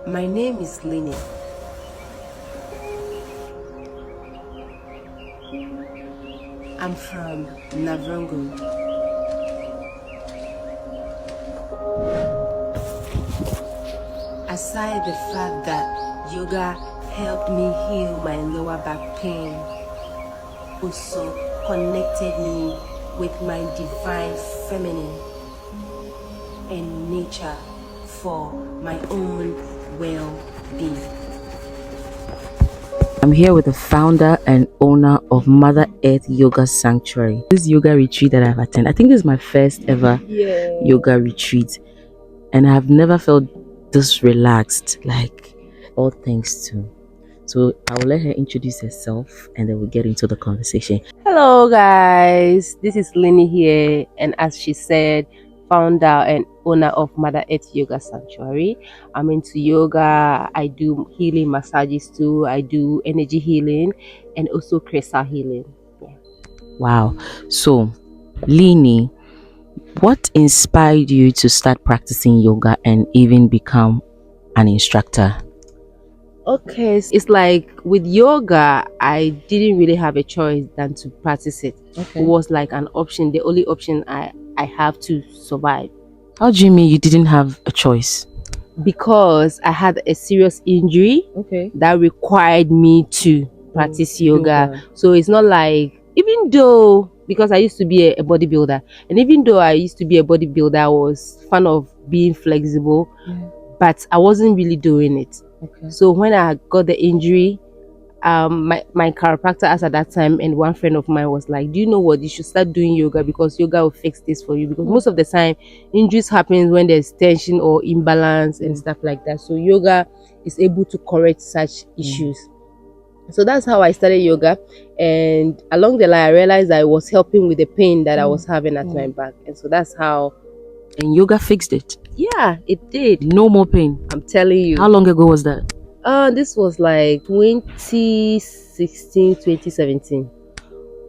My name is Linny. I'm from Navrongo. Aside the fact that yoga helped me heal my lower back pain, also connected me with my divine feminine and nature for my own well-being. I'm here with the founder and owner of Mother Earth Yoga Sanctuary. This yoga retreat that I've attended, I think this is my first ever yoga retreat, and I've never felt this relaxed, like all thanks to. So I'll let her introduce herself and then we'll get into the conversation. Hello guys, this is Linny here, and as she said, founder and owner of Mother Earth Yoga Sanctuary. I'm into yoga. I do healing massages too. I do energy healing and also crystal healing. Yeah. Wow. So Linny, what inspired you to start practicing yoga and even become an instructor? Okay, it's like with yoga, I didn't really have a choice than to practice it. Okay. It was like an option, the only option I have to survive. How do you mean you didn't have a choice? Because I had a serious injury that required me to practice yoga. So it's not like, even though, because I used to be a bodybuilder, and even though I used to be a bodybuilder, I was fan of being flexible, but I wasn't really doing it. So when I got the injury, my chiropractor asked at that time, and one friend of mine was like, do you know what, you should start doing yoga, because yoga will fix this for you, because most of the time injuries happen when there's tension or imbalance and stuff like that. So yoga is able to correct such issues. So that's how I started yoga, and along the line I realized I was helping with the pain that I was having at my back, and so that's how. And yoga fixed it? Yeah, it did. No more pain? I'm telling you. How long ago was that? This was like 2016, 2017.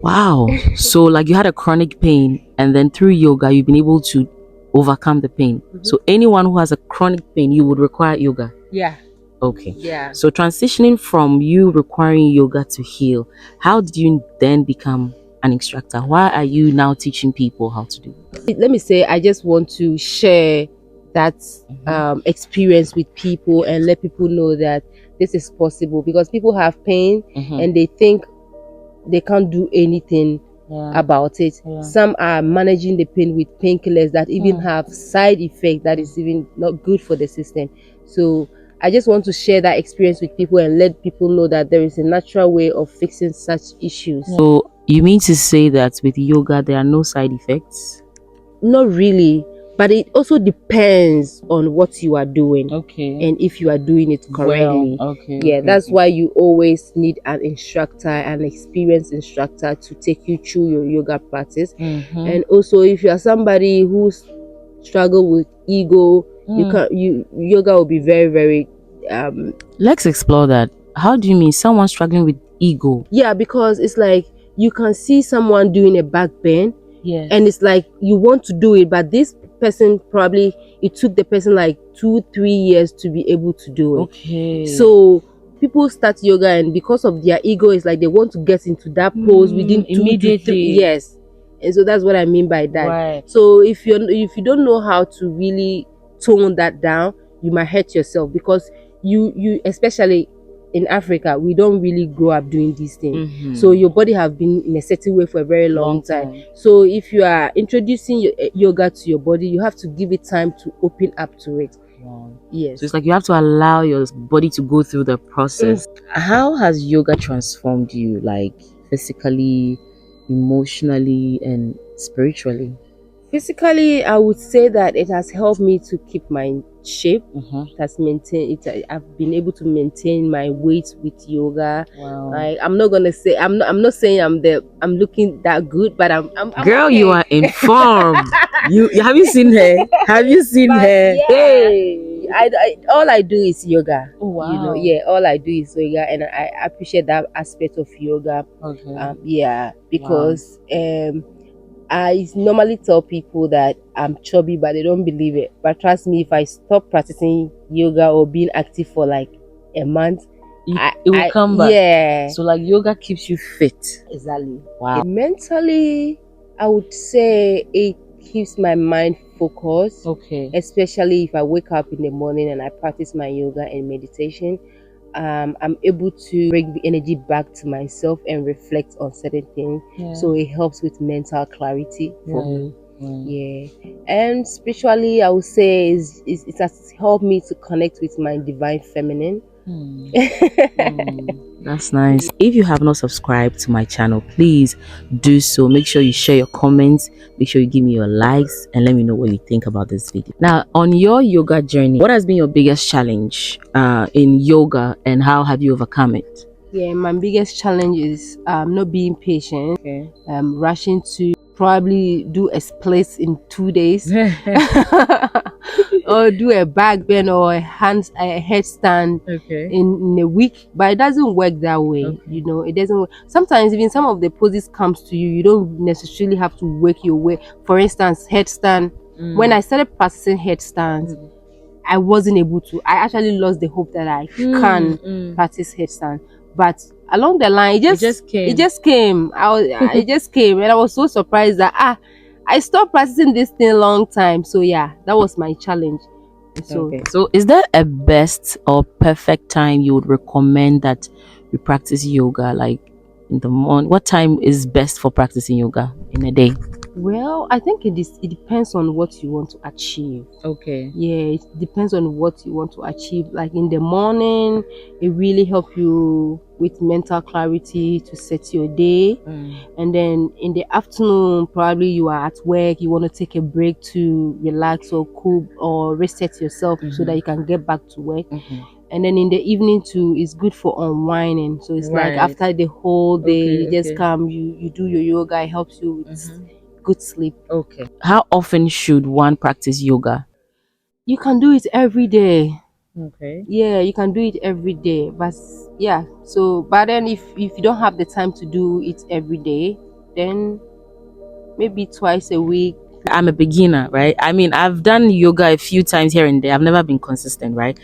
Wow. So like you had a chronic pain, and then through yoga you've been able to overcome the pain. So anyone who has a chronic pain, you would require yoga? Yeah. Okay. Yeah. So transitioning from you requiring yoga to heal, how did you then become an instructor? Why are you now teaching people how to do it? Let me say, I just want to share that experience with people and let people know that this is possible, because people have pain and they think they can't do anything about it. Some are managing the pain with painkillers that even have side effects that is even not good for the system. So I just want to share that experience with people and let people know that there is a natural way of fixing such issues. So you mean to say that with yoga there are no side effects? Not really, but it also depends on what you are doing, and if you are doing it correctly. That's why you always need an instructor, an experienced instructor, to take you through your yoga practice. And also, if you are somebody who struggle with ego, yoga will be very, very let's explore that. How do you mean someone struggling with ego? Yeah, because it's like you can see someone doing a back bend, and it's like you want to do it, but this person, probably it took the person like 2-3 years to be able to do it. So people start yoga, and because of their ego, it's like they want to get into that pose within 2 to 3 years. And so that's what I mean by that. So if you don't know how to really tone that down, you might hurt yourself, because you especially in Africa, we don't really grow up doing these things. So your body have been in a certain way for a very long time. So if you are introducing yoga to your body, you have to give it time to open up to it. Yes. So it's like you have to allow your body to go through the process. How has yoga transformed you, like physically, emotionally, and spiritually? Physically, I would say that it has helped me to keep my shape. It has maintained it. I've been able to maintain my weight with yoga. Like, I'm not gonna say I'm not saying I'm looking that good, but I'm girl, okay. You are informed. you have you seen her? Have you seen her? Yeah, hey, all I do is yoga. Oh, wow. You know, all I do is yoga, and I appreciate that aspect of yoga. Because I normally tell people that I'm chubby, but they don't believe it. But trust me, if I stop practicing yoga or being active for like a month, it will come back. Yeah. So like yoga keeps you fit. Exactly. Wow. Mentally, I would say it keeps my mind focused. Okay. Especially if I wake up in the morning and I practice my yoga and meditation. I'm able to bring the energy back to myself and reflect on certain things. Yeah. So it helps with mental clarity for me. Right. Yeah. And spiritually, I would say it has helped me to connect with my divine feminine. That's nice. If you have not subscribed to my channel, please do so. Make sure you share your comments, make sure you give me your likes, and let me know what you think about this video. Now, on your yoga journey, what has been your biggest challenge in yoga, and how have you overcome it? Yeah, my biggest challenge is not being patient. Okay. Rushing to probably do a split in 2 days or do a back bend or a headstand in a week, but it doesn't work that way. You know, it doesn't work. Sometimes even some of the poses comes to you, you don't necessarily have to work your way. For instance, headstand. When I started practicing headstands, I wasn't able to. I actually lost the hope that I can practice headstand. But along the line, it just came. It just came. It just came, and I was so surprised that I stopped practicing this thing a long time. So yeah, that was my challenge. So is there a best or perfect time you would recommend that we practice yoga? Like in the morning, what time is best for practicing yoga in a day? Well, I think it depends on what you want to achieve. Okay. Yeah, it depends on what you want to achieve. Like in the morning, it really helps you with mental clarity to set your day. And then in the afternoon, probably you are at work, you want to take a break to relax or cool or reset yourself so that you can get back to work. And then in the evening too, it's good for unwinding. So it's like after the whole day, you just come, you do your yoga, it helps you with good sleep. Okay. How often should one practice yoga? You can do it every day. Okay. Yeah, you can do it every day. But yeah, so but then if you don't have the time to do it every day, then maybe twice a week. I'm a beginner, right? I mean, I've done yoga a few times here and there. I've never been consistent, right?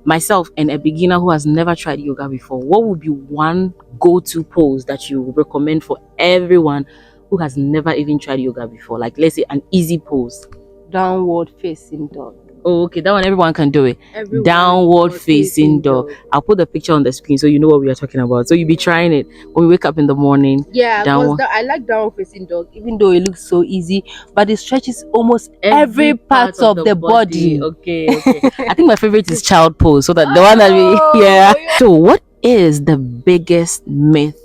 Myself and a beginner who has never tried yoga before, what would be one go-to pose that you would recommend for everyone who has never even tried yoga before? Like, let's say an easy pose. Downward facing dog. Oh, okay, that one everyone can do it. Downward facing dog. I'll put the picture on the screen so you know what we are talking about. So you'll be trying it when we wake up in the morning. Yeah, I like downward facing dog, even though it looks so easy, but it stretches almost every part of the body. Okay. I think my favorite is child pose. So that the one that we So what is the biggest myth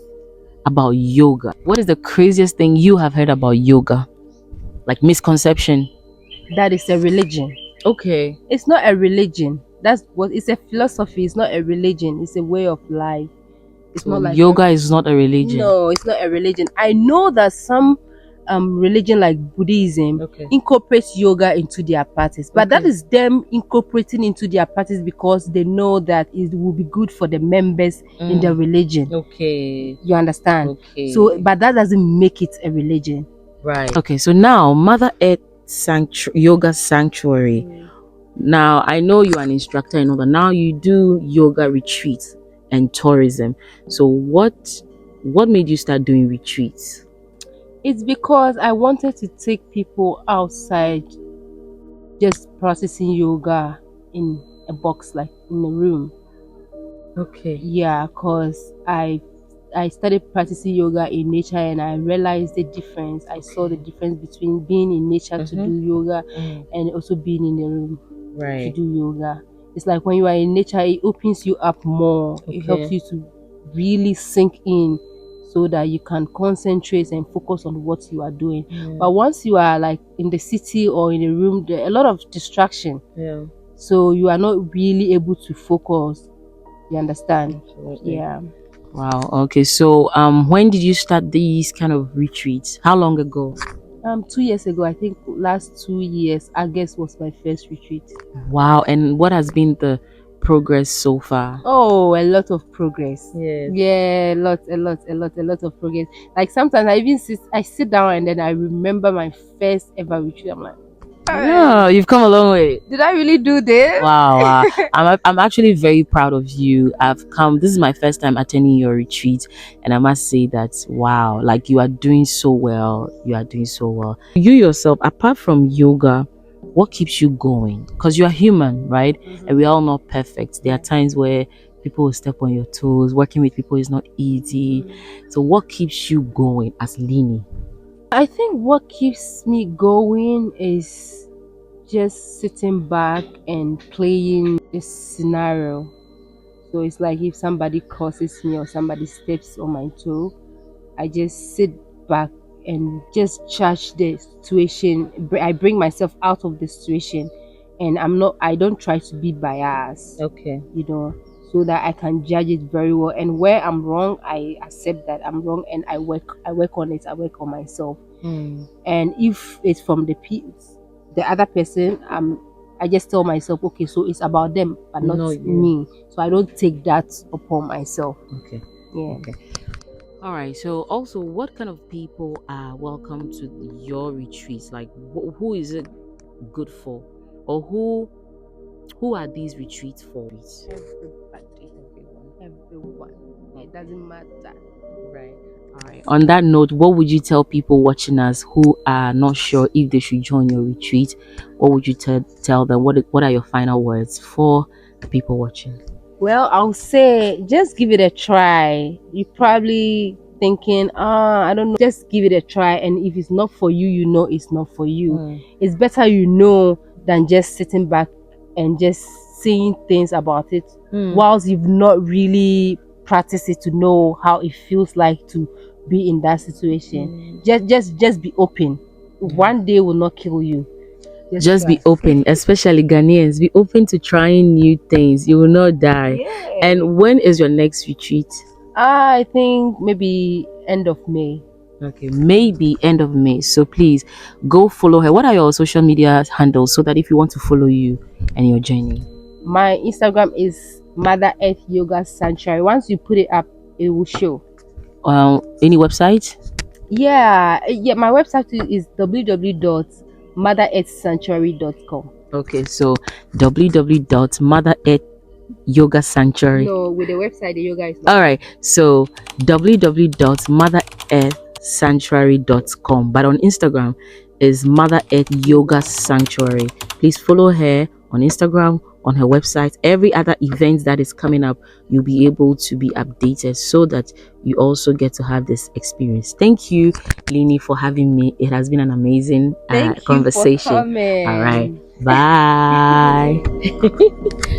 about yoga? What is the craziest thing you have heard about yoga? Like misconception? That is a religion. Okay. It's not a religion. It's a philosophy. It's not a religion. It's a way of life. It's not like yoga is not a religion. No, it's not a religion. I know that some religion like Buddhism incorporates yoga into their practice, but that is them incorporating into their practice because they know that it will be good for the members in the religion. Okay. You understand? Okay. So, but that doesn't make it a religion. Right. Okay, so now Mother Earth Yoga Sanctuary. Now I know you're an instructor and all that. Now you do yoga retreats and tourism. So what made you start doing retreats? It's because I wanted to take people outside just practicing yoga in a box, like in a room. Okay. Yeah, because I started practicing yoga in nature and I realized the difference. I saw the difference between being in nature to do yoga and also being in the room to do yoga. It's like when you are in nature, it opens you up more. It helps you to really sink in so that you can concentrate and focus on what you are doing. But once you are like in the city or in a room, there are a lot of distraction. So you are not really able to focus. You understand? Absolutely. Yeah. Wow. Okay. So when did you start these kind of retreats? How long ago? 2 years ago. I think last 2 years, August was my first retreat. Wow. And what has been the progress so far? Oh, a lot of progress. Yes. Yeah, a lot of progress. Like sometimes I sit down and then I remember my first ever retreat. I'm like, Yeah, you've come a long way. did I really do this? Wow, I'm actually very proud of you. This is my first time attending your retreat, and I must say that wow, like you are doing so well. You are doing so well. You yourself, apart from yoga, what keeps you going? Because you are human, right? And we are all not perfect. There are times where people will step on your toes. Working with people is not easy. So what keeps you going as Linny? I think what keeps me going is just sitting back and playing a scenario. So it's like if somebody crosses me or somebody steps on my toe, I just sit back and just judge the situation. I bring myself out of the situation, and I don't try to be biased. Okay. So that I can judge it very well. And where I'm wrong, I accept that I'm wrong, and I work on it. I work on myself. And if it's from the other person, I just tell myself, okay, so it's about them, but not me. So I don't take that upon myself. Okay. Yeah. Okay. All right. So also, what kind of people are welcome to your retreats? Like, who is it good for, or who are these retreats for? Everybody, everyone. It doesn't matter. Right. All right. On that note, what would you tell people watching us who are not sure if they should join your retreat? What would you tell them? What are your final words for the people watching? Well, I'll say just give it a try. You're probably thinking, I don't know, just give it a try. And if it's not for you, you know it's not for you. It's better than just sitting back and just saying things about it whilst you've not really practiced it to know how it feels like to be in that situation. Just be open. One day will not kill you. Just be open, especially Ghanaians. Be open to trying new things. You will not die. Yeah. And when is your next retreat? I think maybe end of May. Okay, maybe end of May. So please go follow her. What are your social media handles so that if you want to follow you and your journey? My Instagram is Mother Earth Yoga Sanctuary. Once you put it up, it will show. Any website? Yeah. My website is www.motherearthsanctuary.com. Okay, so www.motherearthyogasanctuary. No, with the website, the yoga is not. All right, so www.motherearthsanctuary.com. But on Instagram is Mother Earth Yoga Sanctuary. Please follow her on Instagram, on her website. Every other event that is coming up, you'll be able to be updated so that you also get to have this experience. Thank you, Linny, for having me. It has been an amazing conversation. Thank you for coming. All right, bye.